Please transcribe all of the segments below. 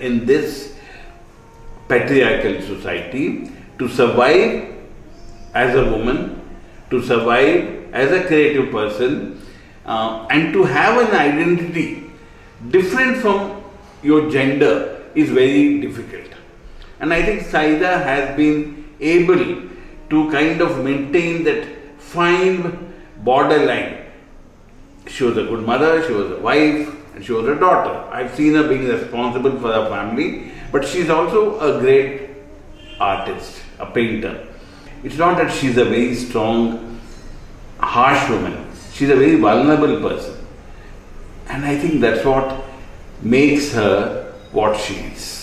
in this patriarchal society to survive as a woman, to survive as a creative person, and to have an identity different from your gender is very difficult. And I think Sayeeda has been able to kind of maintain that fine borderline. She was a good mother, she was a wife, and she was a daughter. I've seen her being responsible for her family, but she's also a great artist, a painter. It's not that she's a very strong, harsh woman. She's a very vulnerable person. And I think that's what makes her what she is.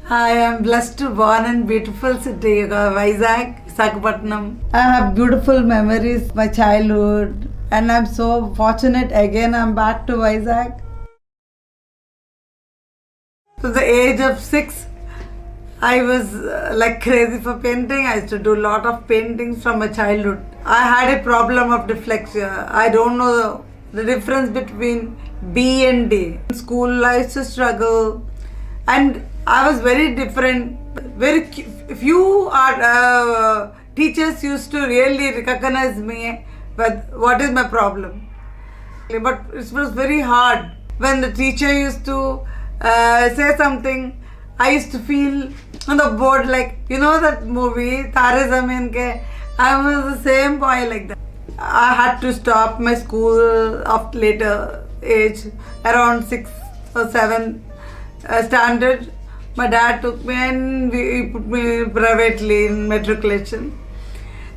I am blessed to born in beautiful city, Vizag, Visakhapatnam. I have beautiful memories of my childhood, and I'm so fortunate again I'm back to Vizag. To the age of 6, I was like crazy for painting. I used to do a lot of paintings from my childhood. I had a problem of dyslexia. I don't know the difference between B and D. In school, I used to struggle, and I was very different. Very few teachers used to really recognize me with what is my problem. But it was very hard when the teacher used to say something. I used to feel on the board like, you know that movie Tare Zameen Ke. I was the same boy like that. I had to stop my school of later age, around 6 or 7 standard. My dad took me and he put me privately in matriculation,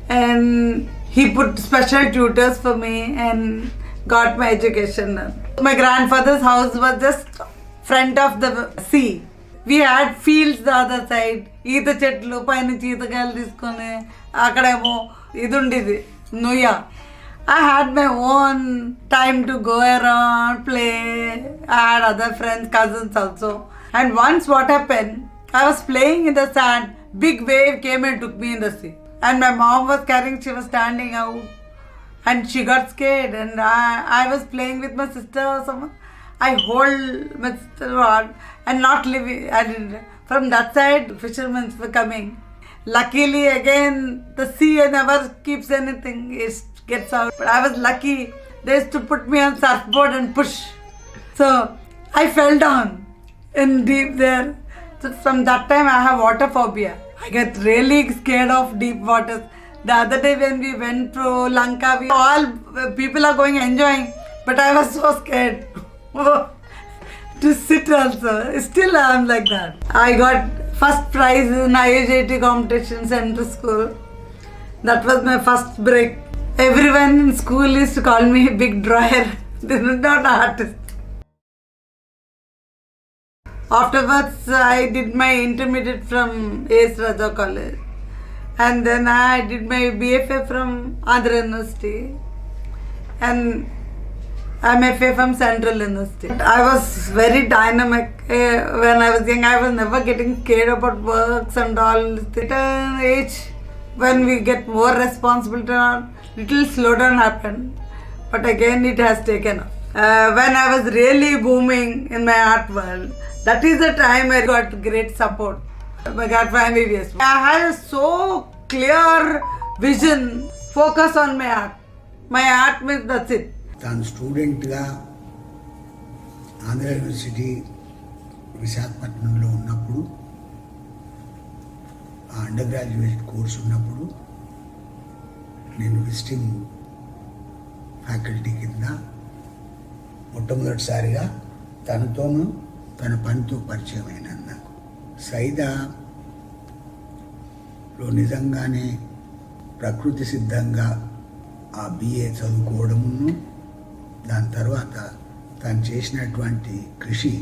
and he put special tutors for me and got my education done. My grandfather's house was just front of the sea. We had fields the other side. Eeta chetlu paina cheetakayalu teeskone akademo idundidi nuya. I had my own time to go around, play. I had other friends, cousins also. And once what happened, I was playing in the sand, big wave came and took me in the sea. And my mom was carrying, she was standing out, and she got scared, and I was playing with my sister or someone. I hold my sister hard and not living. From that side, fishermen were coming. Luckily again, the sea never keeps anything, it gets out. But I was lucky, they used to put me on surfboard and push. So I fell down in deep there. So from that time I have water phobia. I get really scared of deep waters. The other day when we went to Lanka, all people are going enjoying, but I was so scared to sit also. Still I am like that. I got first prize in IAJT competition central school. That was my first break. Everyone in school used to call me a big drawer. They were not artist. Afterwards, I did my intermediate from A.S. Raja College, and then I did my BFA from Andhra University, and MFA from Central University. I was very dynamic when I was young. I was never getting scared about works and all. At an age when we get more responsibility, little slowdown happened, but again it has taken off. When I was really booming in my art world, that is the time I got great support. I got my MBBS. I had a so clear vision, focus on my art. My art means that's it. తాను స్టూడెంట్గా Andhra university విశాఖపట్నంలో ఉన్నప్పుడు ఆ under graduate course ఉన్నప్పుడు నేను visiting faculty కింద మొట్టమొదటిసారిగా తనతోనూ తన పనితో పరిచయం అయినది నాకు. సైదాలో నిజంగానే ప్రకృతి సిద్ధంగా ఆ బిఏ చదువుకోవడమును, దాని తర్వాత తను చేసినటువంటి కృషి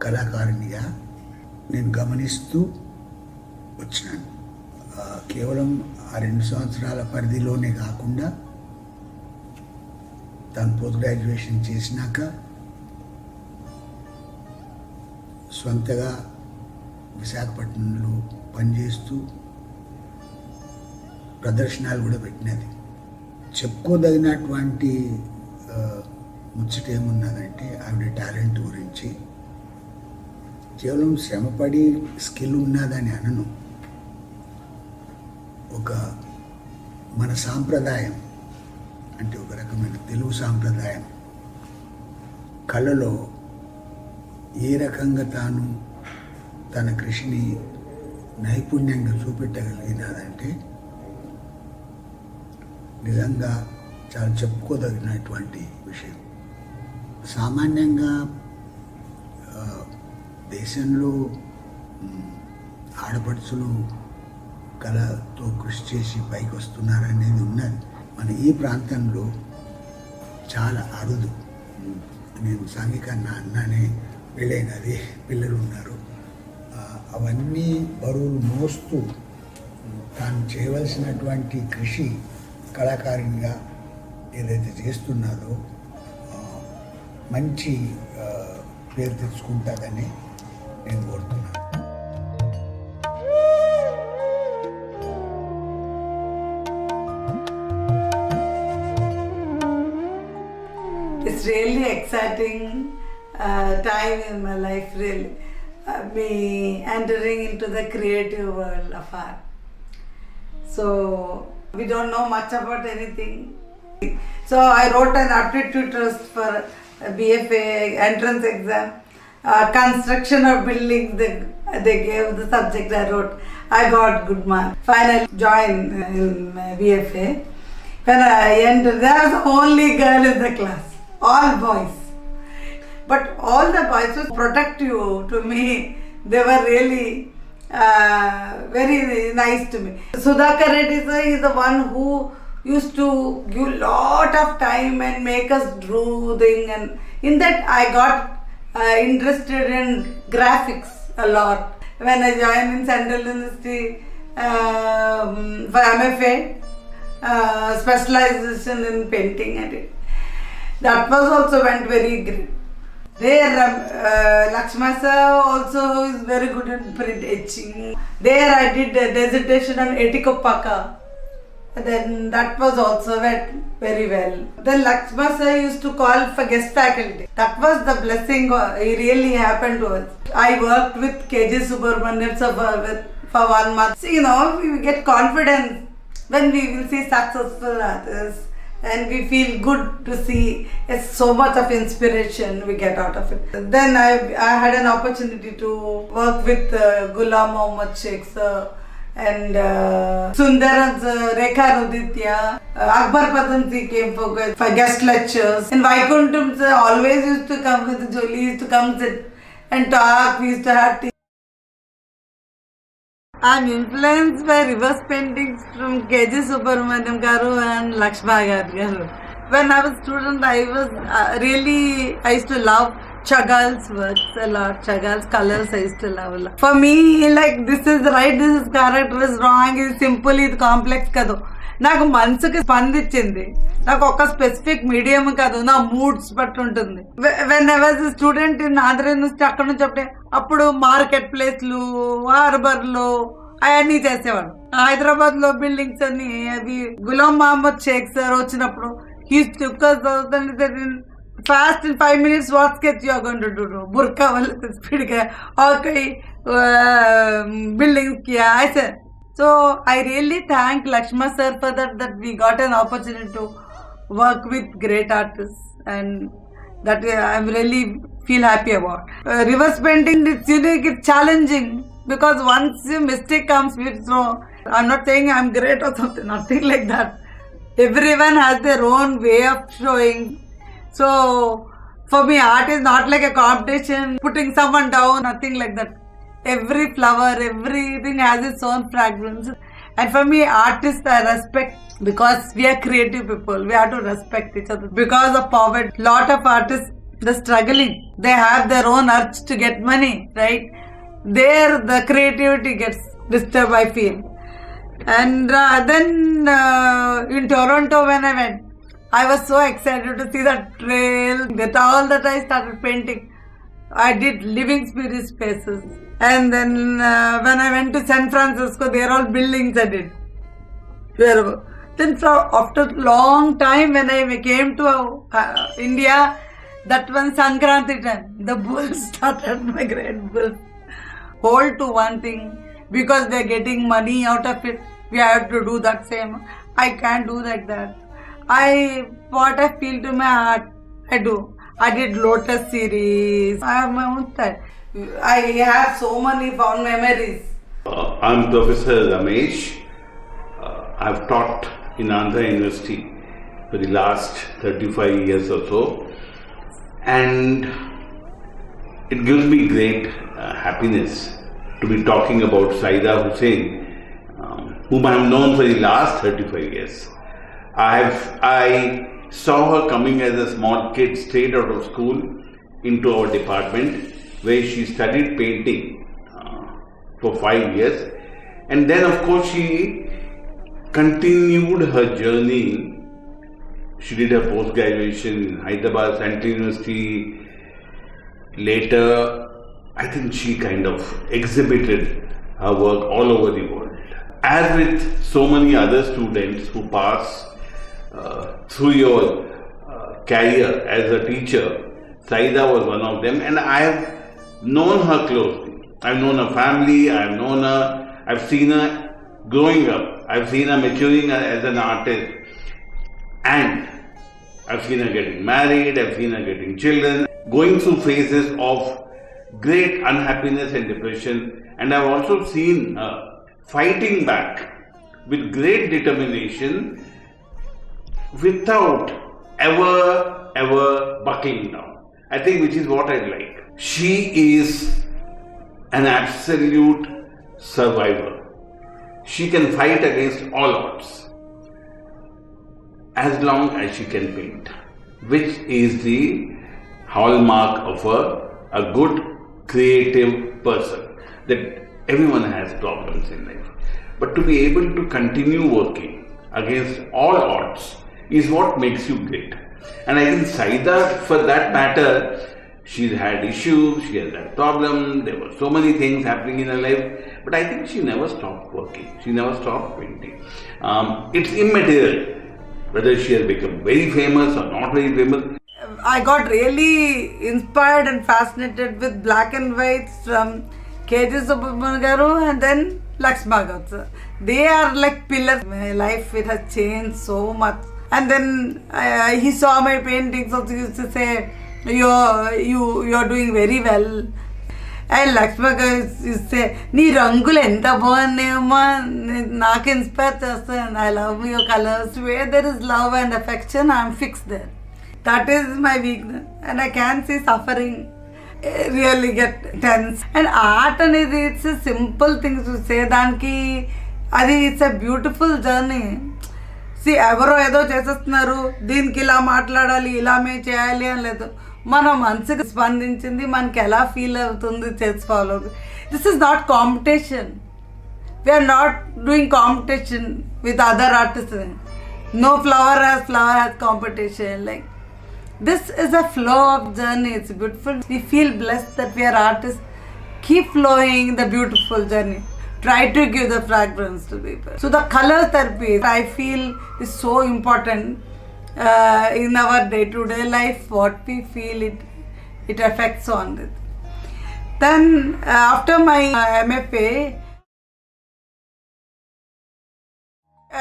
కళాకారిణిగా నేను గమనిస్తూ వచ్చినాను. కేవలం ఆ 2 సంవత్సరాల పరిధిలోనే కాకుండా తను పోస్ట్ గ్రాడ్యుయేషన్ చేసినాక స్వంతగా విశాఖపట్నంలో పనిచేస్తూ ప్రదర్శనలు కూడా పెట్టినది. చెప్పుకోదగినటువంటి ముచ్చట ఏమున్నదంటే ఆవిడ టాలెంట్ గురించి. కేవలం శ్రమపడి స్కిల్ ఉన్నదని అనను. ఒక మన సాంప్రదాయం అంటే ఒక రకమైన తెలుగు సాంప్రదాయం కళలో ఏ రకంగా తాను తన కృషిని నైపుణ్యంగా చూపెట్టగలిగినారంటే నిజంగా చాలా చెప్పుకోదగినటువంటి విషయం. సామాన్యంగా దేశంలో ఆడపడుచులు కళతో కృషి చేసి పైకి వస్తున్నారనేది ఉన్నది. మన ఈ ప్రాంతంలో చాలా అరుదు. నేను సాంఘికంగా అన్నానే పెళ్ళైనది, పిల్లలు ఉన్నారు. అవన్నీ బరువులు మోస్తూ తాను చేయవలసినటువంటి కృషి కళాకారిణిగా ఏదైతే చేస్తున్నారో మంచి పేరు తెచ్చుకుంటుందని నేను కోరుతున్నాను. It's really exciting time in my life, really. Me entering into the creative world of art. So, we don't know much about anything. So, I wrote an aptitude test for a BFA entrance exam. Construction of buildings, they gave the subject I wrote. I got good marks. Finally, joined in BFA. When I entered, there was the only girl in the class. All boys. But all the boys were protective to me. They were really very nice to me. Sudhakar Reddy sir is the one who used to give lot of time and make us draw thing, and in that I got interested in graphics a lot. When I joined in Central University for MFA, specialization in painting and it. That was also went very great. There Lakshma sir also is very good at print etching. There I did a dissertation on Etikopaka. Then that was also went very well. Then Lakshma sir used to call for guest faculty. That was the blessing really happened to us. I worked with KJ Subramaniam sir for 1 month. So, we get confidence when we will see successful artists. And we feel good to see so much of inspiration we get out of it. Then I had an opportunity to work with Ghulam Mohammad Sheikh sir and Sundaran's Rekha Ruditya. Akbar Patansi came for guest lectures. And Vaikuntham sir always used to come with Jolie, used to come sit and talk. We used to have tea. I'm influenced by reverse paintings from KJ Subramaniam garu and Lakshma garu. When I was a student, I used to love Chagall's works a lot. Chagall's colors I used to love a lot. For me, like this is right, this is correct, this is wrong, ఇది simple, ఇది complex కాదు. నాకు మనసుకి స్పందించింది. నాకు ఒక specific medium కాదు, నా మూడ్స్ బట్టి ఉంటుంది. When I was student in Andhra university, అక్కడ నుంచి అప్పుడు మార్కెట్ ప్లేస్లు, హార్బర్లు అవన్నీ చేసేవాడు. హైదరాబాద్ లో బిల్డింగ్స్ అన్ని అవి గులాం మహమ్మద్ షేక్ సార్ వచ్చినప్పుడు fast in 5 minutes what sketch you are going to do? Burqa wala speed ka aur kai buildings kiya. I said, so I really thank Lakshma sir for that we got an opportunity to work with great artists, and that I really feel happy about. Reverse painting, it's unique, it's challenging, because once a mistake comes with, so I'm not saying I'm great or something, nothing like that. Everyone has their own way of showing. So For me, art is not like a competition, putting someone down, nothing like that. Every flower, everything has its own fragrance. And for me, artists I respect because we are creative people. We have to respect each other. Because of poverty, lot of artists, they're struggling. They have their own urge to get money, right? There, the creativity gets disturbed, I feel. And then in Toronto, when I went, I was so excited to see the trail. That's all that I started painting. I did living spirit spaces. And then when I went to San Francisco, they're all buildings I did. Then after a long time, when I came to India, that one Sankranti time, the bulls started, my great bulls. Hold to one thing, because they're getting money out of it, we have to do that same. I can't do like that. What I feel to my heart, I do. I did Lotus series. I have my own style. I have so many fond memories. I'm Professor Ramesh. I've taught in Andhra University for the last 35 years or so. And it gives me great happiness to be talking about Sayeeda Hussain, whom I have known for the last 35 years. I saw her coming as a small kid straight out of school into our department, where she studied painting for 5 years. And then of course she continued her journey. She did her post-graduation in Hyderabad Central University. Later, I think she kind of exhibited her work all over the world. As with so many other students who pass through your career as a teacher, Sayeeda was one of them, and I have known her closely. I've known her family, I've seen her growing up, I've seen her maturing as an artist, and I've seen her getting married, I've seen her getting children, going through phases of great unhappiness and depression, and I've also seen her fighting back with great determination without ever buckling down. I think which is what I like. She is an absolute survivor. She can fight against all odds as long as she can paint, which is the hallmark of a good creative person. That everyone has problems in life, but to be able to continue working against all odds is what makes you great. And I think Sayeeda, for that matter, she's had issues, she has had problems, there were so many things happening in her life, but I think she never stopped working, she never stopped painting. It's immaterial whether she has become very famous or not very famous. I got really inspired and fascinated with black and whites from K.J. Subramanian Garu and then Lakshma Garu. They are like pillars. My life, it has changed so much. And then he saw my paintings, also used to say, you're doing very well. And Lakshma Garu used to say, nee rangulu enta bagunnayamma, naaku inspire chestanu. I love your colors. Where there is love and affection, I am fixed there. That is my weakness. And I can see suffering really get tense. And art anedi, it's a simple thing to say. Danki, it's a beautiful journey. See, ఎవరో ఏదో చేసేస్తున్నారు, దీనికి ఇలా మాట్లాడాలి, ఇలా మే చేయాలి అని లేదు. మన మనసుకి స్పందించింది మనకి ఎలా ఫీల్ అవుతుంది చేసుకోవాలి. This is not competition. We are not doing competition with other artist. No flower has competition. Like this is a flow of journey. It's beautiful. We feel blessed that we are artists. Keep flowing the beautiful journey. Try to give the fragrance to people. So the color therapy, I feel, is so important in our day-to-day life. What we feel, it affects on it. Then after my MFA,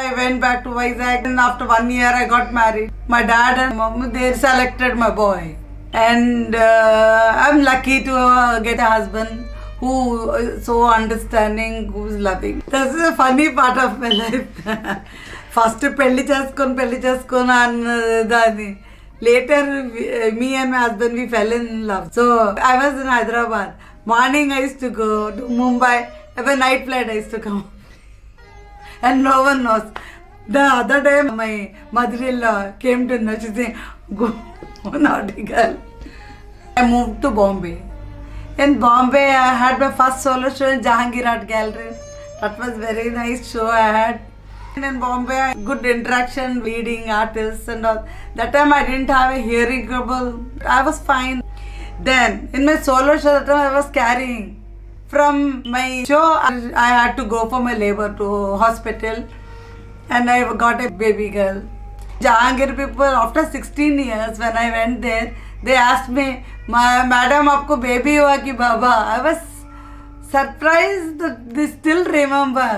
I went back to Vizag, and after 1 year I got married. My dad and mom, they selected my boy. And I'm lucky to get a husband who is so understanding, who is loving. This is a funny part of my life. First పెళ్లి చేసుకొని అన్నదాన్ని Later, me and my husband, we fell in love. So I was in Hyderabad. Morning I used to go to Mumbai. Every night flight I used to come. And no one knows. The other day, my mother-in-law came to know. She said, "Go, naughty girl." I moved to Bombay. In Bombay, I had my first solo show in Jahangir Art Gallery. That was very nice show I had. And in Bombay, I had good interaction, leading artists and all. That time I didn't have a hearing trouble. I was fine. Then, in my solo show, that time I was carrying. From my show, I had to go for my labor to hospital. And I got a baby girl. Jahangir people, after 16 years, when I went there, they asked me, "Madam, आपको baby हुआ कि baba?" I was surprised that they still remember.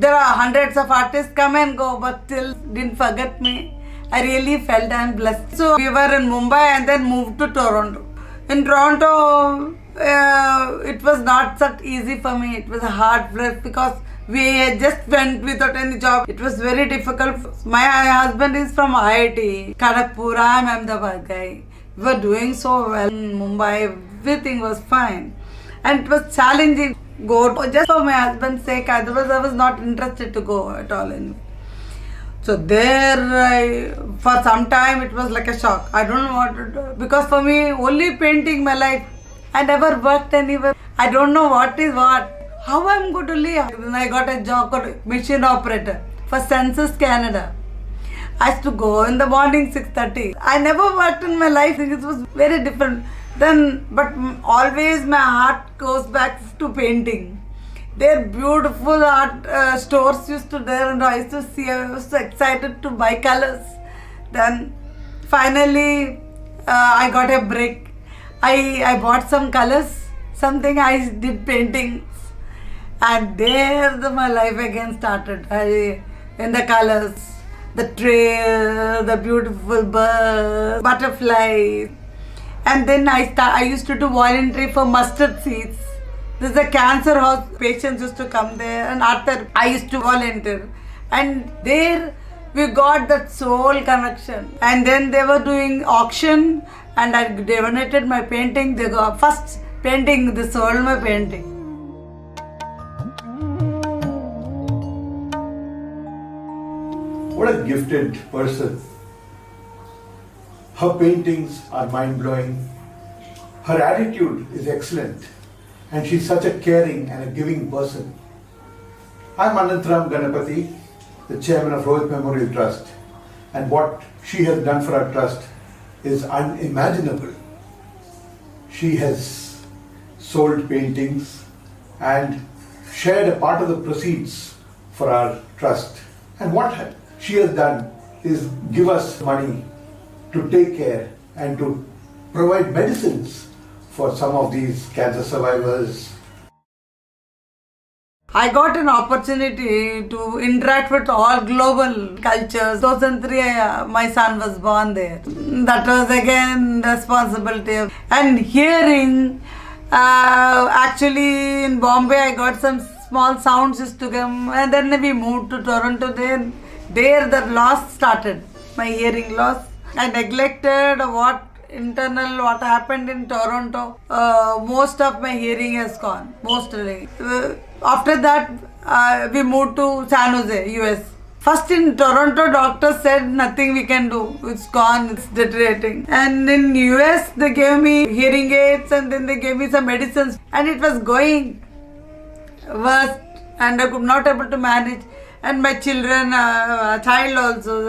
There are hundreds of artists come and go, but still didn't forget me. I really felt I'm blessed. So we were in Mumbai and then moved to Toronto. In Toronto, it was not such easy for me. It was a hard place because we just went without any job. It was very difficult. My husband is from IIT, Kharagpur. I'm Ahmedabad guy. We were doing so well in Mumbai. Everything was fine. And it was challenging. Go just for my husband's sake. Otherwise, I was not interested to go at all. So there, for some time, it was like a shock. I don't know what to do. Because for me, only painting my life. I never worked anywhere. I don't know what is what. How I'm going to live? Then I got a job called machine operator for Census Canada. I used to go in the morning 6:30. I never worked in my life. It was very different. Then, but always my heart goes back to painting. Their beautiful art stores used to there, and I used to see. I was so excited to buy colors. Then, finally, I got a break. I bought some colors. Something I did painting. And there my life again started. In the colors, the trail, the beautiful birds, butterflies. And then I used to do voluntary for mustard seeds. There's a cancer house, patients used to come there, and after I used to volunteer. And there we got that soul connection. And then they were doing auction, and I donated my painting. They got first painting, they sold my painting. What a gifted person. Her paintings are mind-blowing. Her attitude is excellent. And she's such a caring and a giving person. I'm Anantram Ganapati, the chairman of Rohit Memorial Trust. And what she has done for our trust is unimaginable. She has sold paintings and shared a part of the proceeds for our trust. And what she has done is give us money to take care and to provide medicines for some of these cancer survivors. I got an opportunity to interact with all global cultures. 2003, my son was born there. That was again responsibility. And hearing, actually in Bombay, I got some small sound system, and then we moved to Toronto. There the loss started, my hearing loss. I neglected what happened in Toronto. Most of my hearing has gone, mostly. After that, we moved to San Jose, US. First in Toronto, doctors said nothing we can do. It's gone, it's deteriorating. And in US, they gave me hearing aids, and then they gave me some medicines. And it was going worse, and I could not able to manage. And my children, child also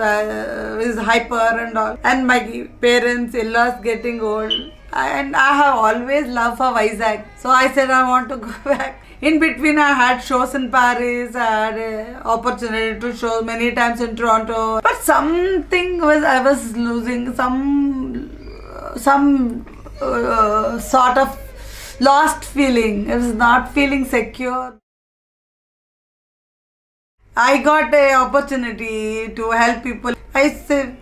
is hyper and all. And my parents, in-laws getting old. And I have always loved for Vizag. So I said I want to go back. In between I had shows in Paris. I had an opportunity to show many times in Toronto. But something I was losing some sort of lost feeling. I was not feeling secure. I got an opportunity to help people. I say,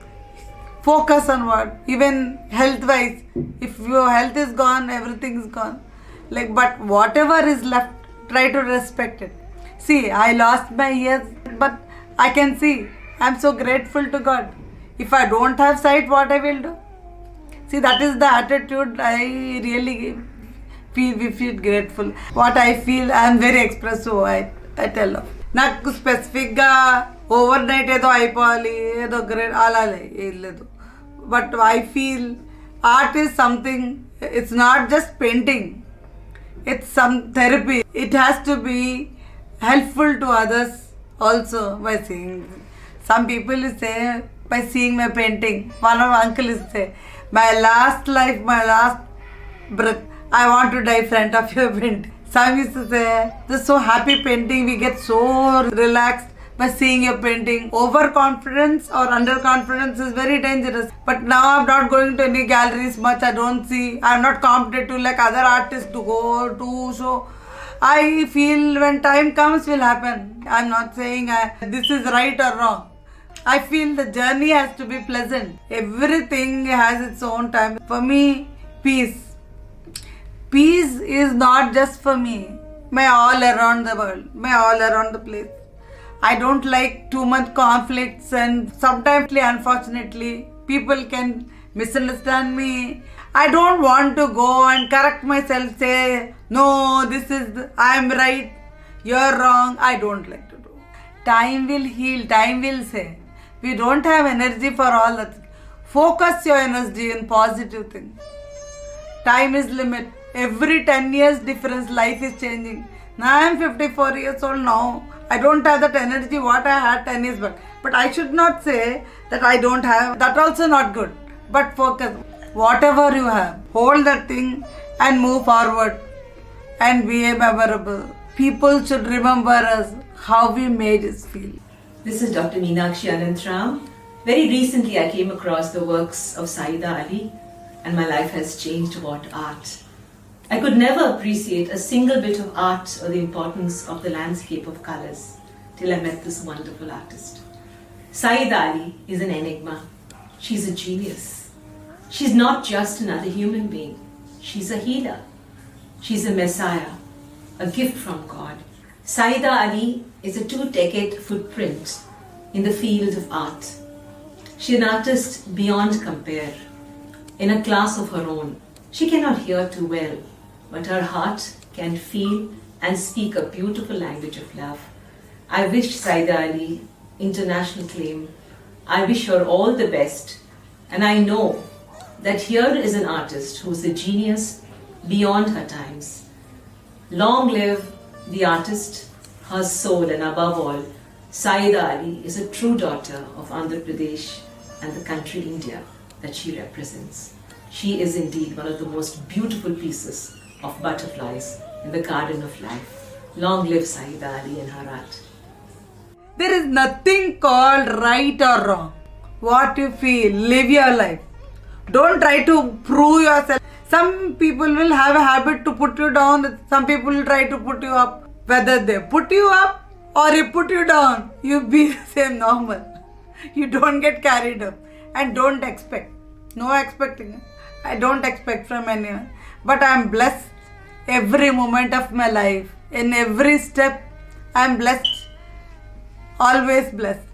focus on what? Even health-wise. If your health is gone, everything is gone. But whatever is left, try to respect it. See, I lost my ears, but I can see. I'm so grateful to God. If I don't have sight, what I will do? See, that is the attitude I really feel grateful. What I feel, I am very expressive, I tell them. నాకు స్పెసిఫిక్గా over night ఏదో అయిపోవాలి, ఏదో great అలా లేదు. But I feel art is something, it's not just painting, it's some therapy. It has to be helpful to others also by seeing. Some people say by seeing my painting. One of my uncle is say, my last life, my last breath, I want to die in front of your painting. Some used to say, this is so happy painting, we get so relaxed by seeing your painting. Overconfidence or underconfidence is very dangerous. But now I'm not going to any galleries much, I don't see. I'm not competitive like other artists to go to show. I feel when time comes will happen. I'm not saying this is right or wrong. I feel the journey has to be pleasant. Everything has its own time. For me, peace. Peace is not just for me. May all around the world. May all around the place. I don't like too much conflicts, and sometimes, unfortunately, people can misunderstand me. I don't want to go and correct myself, say, no, I am right, you're wrong. I don't like to do. Time will heal, time will say. We don't have energy for all that. Focus your energy in positive things. Time is limit. Every 10 years difference, life is changing. Now I am 54 years old now. I don't have that energy what I had 10 years back. But I should not say that I don't have. That also not good. But focus. Whatever you have, hold that thing and move forward and be memorable. People should remember us, how we made us feel. This is Dr. Meenakshi Anantram. Very recently I came across the works of Sayeeda Ali and my life has changed about art. I could never appreciate a single bit of art or the importance of the landscape of colors till I met this wonderful artist. Sayeeda Ali is an enigma. She's a genius. She's not just another human being. She's a healer. She's a messiah, a gift from God. Sayeeda Ali is a 2-decade footprint in the field of art. She's an artist beyond compare, in a class of her own. She cannot hear too well, but her heart can feel and speak a beautiful language of love. I wish Sayeeda Ali international acclaim. I wish her all the best, and I know that here is an artist who is a genius beyond her times. Long live the artist, her soul, and above all, Sayeeda Ali is a true daughter of Andhra Pradesh and the country India that she represents. She is indeed one of the most beautiful pieces of butterflies in the garden of life. Long live Sayeeda Ali and her art. There is nothing called right or wrong. What you feel, live your life. Don't try to prove yourself. Some people will have a habit to put you down. Some people will try to put you up. Whether they put you up or they put you down, you be the same normal. You don't get carried up. And don't expect. No expecting. I don't expect from anyone. But I am blessed every moment of my life. In every step, I am blessed. Always blessed.